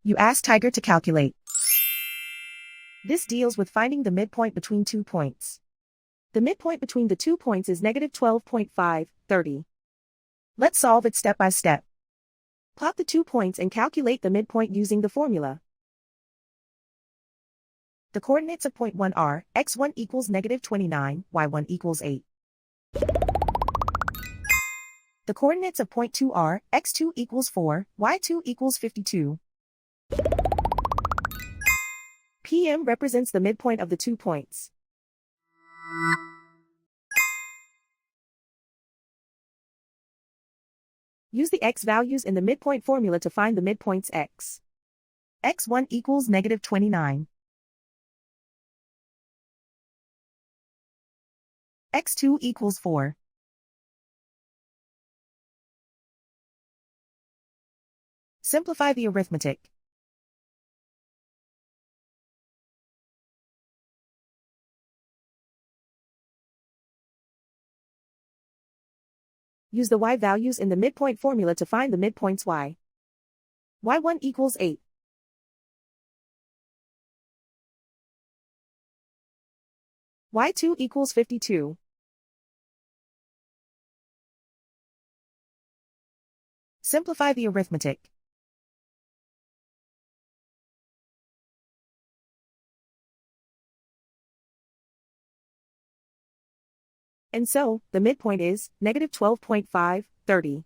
You ask Tiger to calculate. This deals with finding the midpoint between 2 points. The midpoint between the 2 points is negative 12.5, 30. Let's solve it step by step. Plot the 2 points and calculate the midpoint using the formula. The coordinates of point 1 are, x1 equals negative 29, y1 equals 8. The coordinates of point 2 are, x2 equals 4, y2 equals 52. PM represents the midpoint of the 2 points. Use the x values in the midpoint formula to find the midpoints x. x1 equals negative 29. x2 equals 4. Simplify the arithmetic. Use the y values in the midpoint formula to find the midpoints y. y1 equals 8. y2 equals 52. Simplify the arithmetic. And so, the midpoint is negative 12.5, 30.